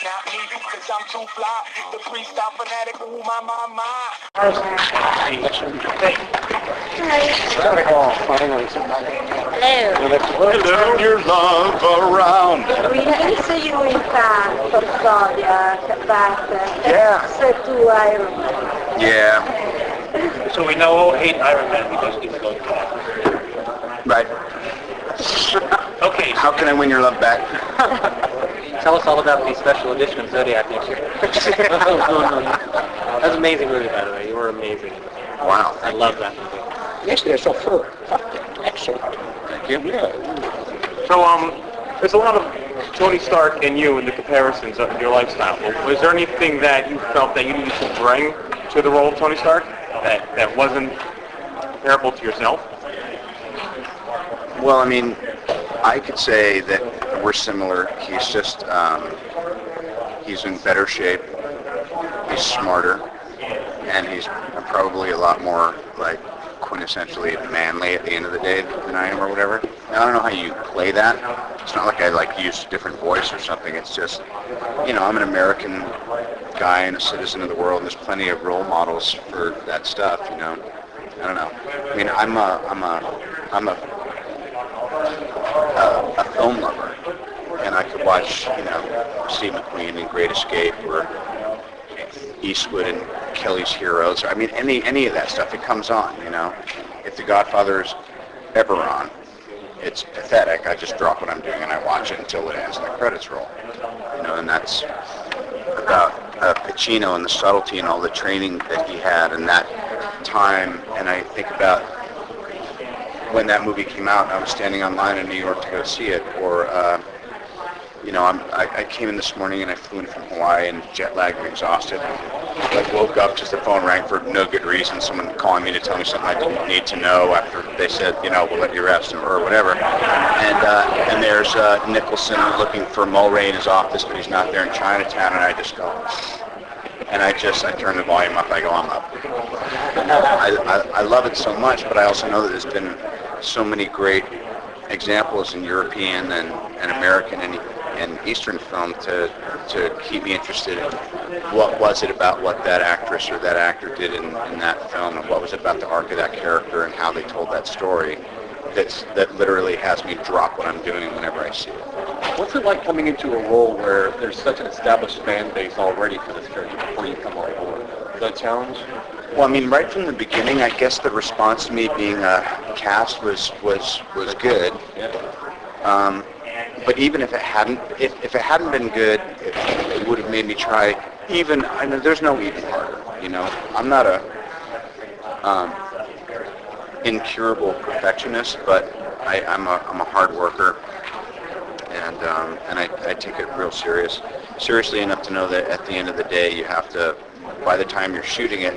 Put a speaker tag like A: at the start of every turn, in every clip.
A: not me, cause I'm too fly. The freestyle fanatic, ooh, my.
B: Hello, your love around.
C: We didn't see you in France for Zodiac, but except to Iron Man.
B: Yeah.
D: So we know 8 Iron Man because we didn't go to that.
B: Right.
D: Okay.
B: How can I win your love back?
E: Tell us all about the special edition of Zodiac next year. That's an amazing movie, by the way. You were amazing.
B: Wow.
E: I love that movie.
F: Yes, they're so full. Excellent.
B: Thank you.
F: Yeah.
D: So, there's a lot of Tony Stark and you in the comparisons of your lifestyle. Was there anything that you felt that you needed to bring to the role of Tony Stark that wasn't comparable to yourself?
B: Well, I mean, I could say that we're similar. He's just, he's in better shape. He's smarter. And he's probably a lot more, like, quintessentially manly at the end of the day than I am or whatever. Now, I don't know how you play that. It's not like I, like, use a different voice or something. It's just, you know, I'm an American guy and a citizen of the world, and there's plenty of role models for that stuff, you know. I don't know. I mean, I'm a film lover, and I could watch, you know, Steve McQueen in Great Escape or Eastwood and Kelly's Heroes. I mean, any of that stuff, it comes on, you know. If The Godfather's ever on, it's pathetic. I just drop what I'm doing and I watch it until it ends and the credits roll. You know, and that's about Pacino and the subtlety and all the training that he had in that time. And I think about when that movie came out and I was standing online in New York to go see it, or you know, I came in this morning and I flew in from Hawaii and jet lagged and exhausted. I woke up just the phone rang for no good reason. Someone calling me to tell me something I didn't need to know after they said, you know, we'll let you rest or whatever. And there's Nicholson looking for Mulray in his office, but he's not there in Chinatown, and I just go. And I turn the volume up. I go, I'm up. I love it so much, but I also know that there's been so many great examples in European and American and Eastern film to keep me interested in what was it about what that actress or that actor did in that film, and what was it about the arc of that character and how they told that story that literally has me drop what I'm doing whenever I see it.
F: What's it like coming into a role where there's such an established fan base already for this character before you come on board? Is that a challenge?
B: Well, I mean, right from the beginning, I guess the response to me being cast was good.
F: Yeah.
B: But even if it hadn't been good, it would have made me try. Even, I mean, there's no even harder. You know, I'm not a incurable perfectionist, but I'm a hard worker, and I take it real seriously enough to know that at the end of the day, you have to, by the time you're shooting it,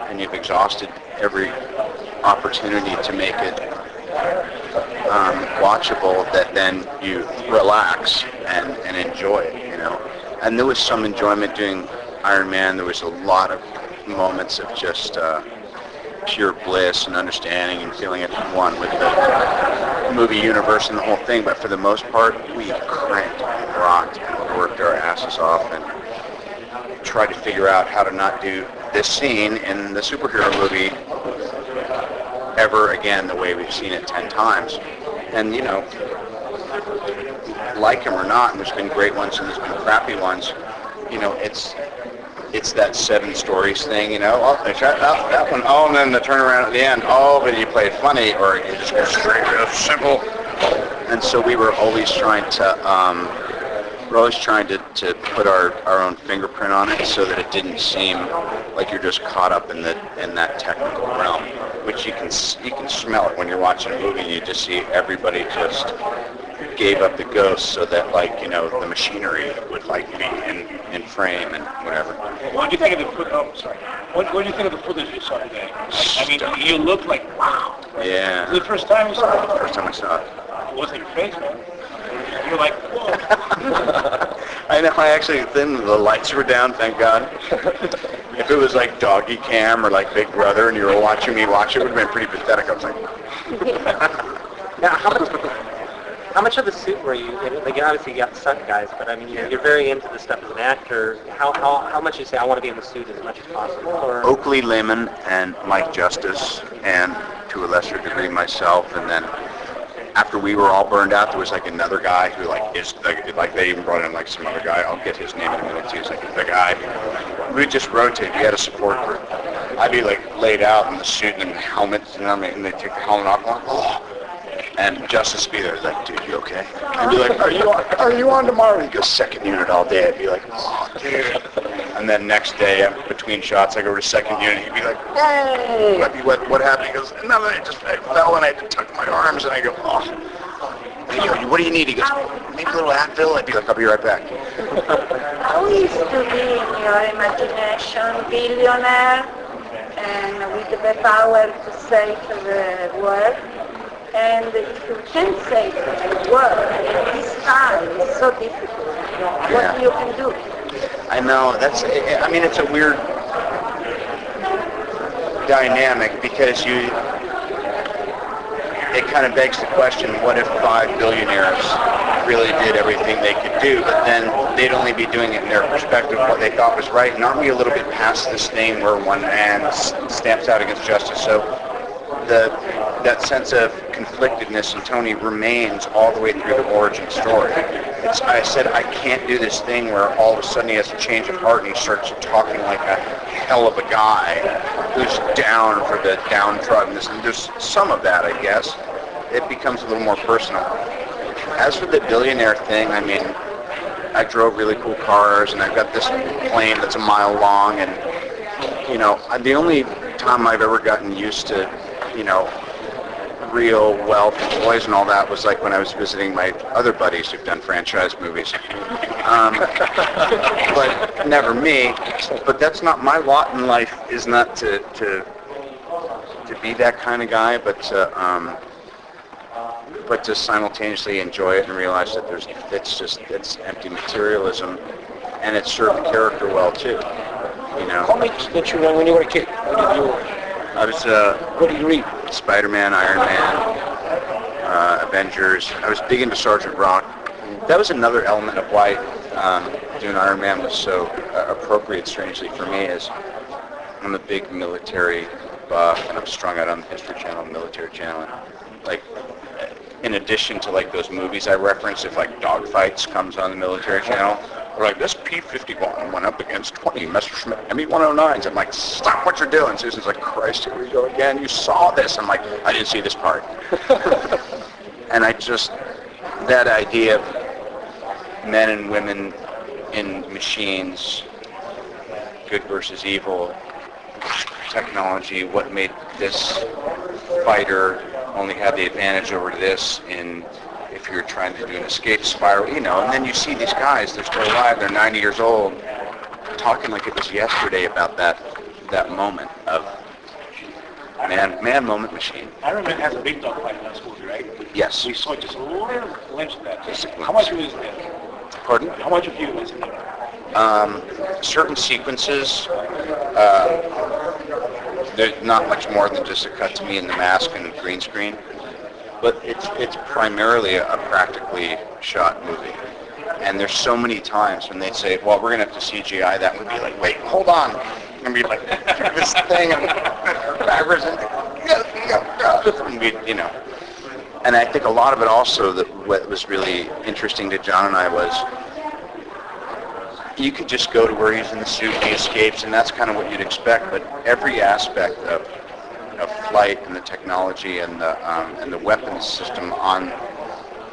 B: and you've exhausted every opportunity to make it watchable, that then you relax and enjoy it, you know. And there was some enjoyment doing Iron Man. There was a lot of moments of just pure bliss and understanding and feeling at one with the movie universe and the whole thing. But for the most part, we cranked and rocked and worked our asses off and tried to figure out how to not do this scene in the superhero movie ever again the way we've seen it 10 times. And, you know, like him or not, and there's been great ones and there's been crappy ones, you know, it's that 7 stories thing, you know. Oh, they shot that one. Oh, and then the turnaround at the end. Oh, but you played funny, or you just go straight real simple. And so we were always trying to put our own fingerprint on it, so that it didn't seem like you're just caught up in that technical realm, which you can smell it when you're watching a movie and you just see everybody just gave up the ghost so that, like, you know, the machinery would, like, be in frame and whatever.
D: What do you think of the footage? Oh, sorry. What do you think of the footage you saw today? I mean, you look like, wow.
B: Yeah.
D: The first time you saw it?
B: First time I saw it.
D: It wasn't your face, man. You're like, whoa.
B: I know. Then the lights were down, thank God. If it was like Doggy Cam or like Big Brother and you were watching me watch it, would have been pretty pathetic. I was like...
F: Now,
E: How much of the suit were you? Like, obviously you got stunt guys, but I mean, you're very into this stuff as an actor. How much you say I want to be in the suit as much as possible? Or
B: Oakley Lehman and Mike Justice, and to a lesser degree myself, and then after we were all burned out, there was like another guy who like they even brought in like some other guy. I'll get his name in a minute too. He's like the guy. We would just rotate. We had a support group. I'd be like laid out in the suit and the helmet, you know, and they take the helmet off. I'm like, oh. And Justice would be there, like, dude, you okay? I'd be like, are you on tomorrow? He goes, second unit all day. I'd be like, oh, dude. And then next day, between shots, I go to second unit. He'd be like, oh. I'd be, what happened? He goes, no, I fell and I had to tuck my arms. And I go, oh. And he goes, what do you need? He goes, maybe a little Advil. I'd be like, I'll be right back.
C: How is to be in your imagination billionaire and with the power to save the world? And if you can save the world at this time, it's so difficult. What you can do?
B: I know, it's a weird dynamic because it kind of begs the question, what if 5 billionaires really did everything they could do, but then they'd only be doing it in their perspective, what they thought was right, and aren't we a little bit past this thing where one man stamps out against justice? So that sense of conflictedness in Tony remains all the way through the origin story. I said I can't do this thing where all of a sudden he has a change of heart and he starts talking like a hell of a guy who's down for the downtrodden. And there's some of that, I guess. It becomes a little more personal. As for the billionaire thing, I mean, I drove really cool cars and I've got this plane that's a mile long, and the only time I've ever gotten used to real wealth and toys and all that was like when I was visiting my other buddies who've done franchise movies. But never me. But that's not my lot in life, is not to be that kind of guy, but to simultaneously enjoy it and realize that it's empty materialism, and it served the character well too.
G: Comics that you read when you were a kid?
B: I was
G: What do you read?
B: Spider-Man, Iron Man, Avengers. I was big into Sergeant Rock. That was another element of why doing Iron Man was so appropriate, strangely, for me, is I'm a big military buff, and I'm strung out on the History Channel, Military Channel. And, like, in addition to like those movies I reference, if like Dogfights comes on the Military Channel, we're like, this P-51 went up against 20 Messerschmitt Me-109s. I'm like, stop what you're doing. Susan's like, Christ, here we go again. You saw this. I'm like, I didn't see this part. And that idea of men and women in machines, good versus evil, technology, what made this fighter only have the advantage over this if you're trying to do an escape spiral, and then you see these guys, they're still alive, they're 90 years old, talking like it was yesterday about that moment of man moment machine.
G: Iron Man has a big dog fight in that movie, right?
B: Yes.
G: We saw just a little glimpse of that.
B: Just a glimpse.
G: How much of it is there?
B: Pardon?
G: How much of you is in there?
B: Certain sequences, there's not much more than just a cut to me in the mask and green screen. But it's primarily a practically shot movie. And there's so many times when they'd say, well, we're going to have to CGI that. Would be like, wait, hold on. And be like, this thing, and backwards, and And I think a lot of it also, what was really interesting to John and I was, you could just go to where he's in the suit and he escapes, and that's kind of what you'd expect. But every aspect of flight and the technology and the weapons system on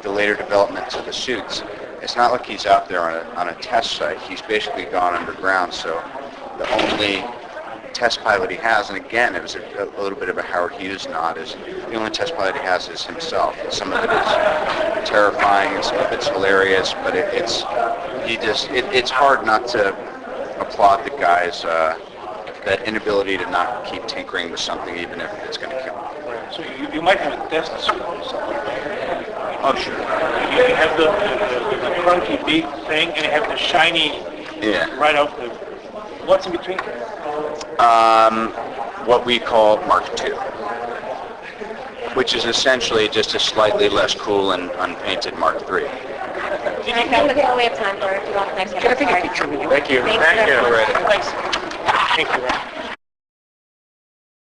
B: the later developments of the suits, it's not like he's out there on a test site. He's basically gone underground. So the only test pilot he has, and again, it was a little bit of a Howard Hughes nod, is the only test pilot he has is himself. And some of it is terrifying and some of it's hilarious, but it's hard not to applaud the guy's that inability to not keep tinkering with something even if it's going to kill him.
G: So you might have a test suit or something like that.
B: Oh, sure.
G: You have the crunky big thing, and you have the shiny right off the... What's in between?
B: What we call Mark II. which is essentially just a slightly less cool and unpainted Mark III.
H: That's all we have time for. If you want the next one.
D: Thank you.
H: Thanks.
D: Thank you.
B: All right.
G: Thanks. Thank you.